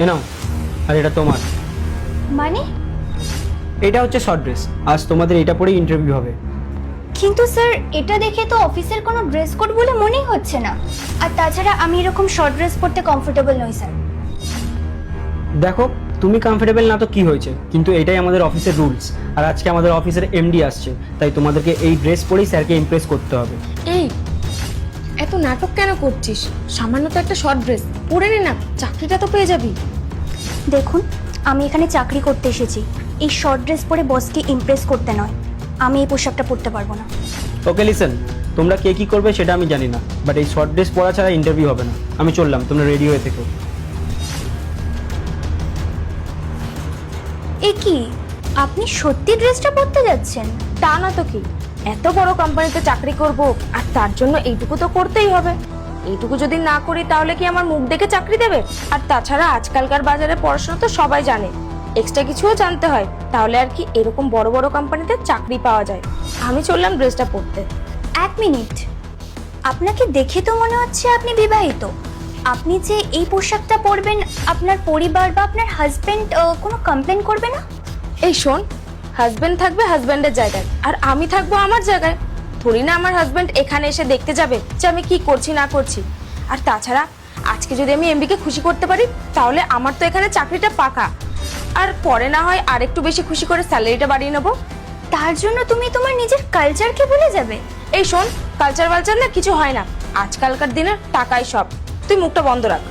এ নাও, আর এটা তোমার। মানে? এটা হচ্ছে শর্ট ড্রেস, আজ তোমাদের এটা পরেই ইন্টারভিউ হবে। কিন্তু স্যার এটা দেখে তো অফিসের কোনো ড্রেস কোড বলে মনেই হচ্ছে না। আর তাছাড়া আমি এরকম শর্ট ড্রেস পরতে কমফোর্টেবল নই স্যার। দেখো, তুমি কমফোর্টেবল না তো কি হয়েছে, কিন্তু এটাই আমাদের অফিসের রুলস। আর আজকে আমাদের অফিসের এমডি আসছে, তাই তোমাদেরকে এই ড্রেস পরেই স্যারকে ইমপ্রেস করতে হবে। এই এত নাটক কেন করছিস? সামান্য তো একটা শর্ট ড্রেস পরে নে না, চাকরিটা তো পেয়ে যাবি। দেখুন, আমি এখানে চাকরি করতে এসেছি, এই শর্ট ড্রেস পরে বসকে ইমপ্রেস করতে নয়। আমি এই পোশাকটা পরতে পারবো না। ওকে লিসেন, তোমরা কে কি করবে সেটা আমি জানি না, বাট এই শর্ট ড্রেস পরা ছাড়া ইন্টারভিউ হবে না। আমি চললাম, তোমরা রেডি হয়ে থেকো। এ কি, আপনি সত্যি ড্রেসটা পরতে যাচ্ছেন? তা না তো কি, এত বড় কোম্পানিতে চাকরি করব আর তার জন্য এইটুকু তো করতেই হবে। এইটুকু যদি না করি তাহলে কি আমার মুখ দেখে চাকরি দেবে? আর তাছাড়া আজকালকার বাজারে পড়াশোনা তো সবাই জানে, এক্সট্রা কিছুও জানতে হয়, তাহলে আর কি এরকম বড় বড় কোম্পানিতে চাকরি পাওয়া যায়। আমি চললাম ড্রেসটা পরতে। এক মিনিট, আপনাকে দেখে তো মনে হচ্ছে আপনি বিবাহিত। আপনি যে এই পোশাকটা পরবেন, আপনার পরিবার বা আপনার হাজবেন্ড কোনো কমপ্লেন করবে না? এই শোন, হাজবেন্ড থাকবে হাজবেন্ডের জায়গায়, আর আমি থাকবো আমার জায়গায়। থোড়ি না আমার হাজবেন্ড এখানে এসে দেখতে যাবে যে আমি কি করছি না করছি। আর তাছাড়া আজকে যদি আমি এমবিকে খুশি করতে পারি তাহলে আমার তো এখানে চাকরিটা পাকা। আর পরে না হয় আর একটু বেশি খুশি করে স্যালারিটা বাড়িয়ে নেবো। তার জন্য তুমি তোমার নিজের কালচারকে ভুলে যাবে? এই শোন, কালচার বালচার না কিছু হয় না, আজকালকার দিনে টাকাই সব। তুই মুখটা বন্ধ রাখ।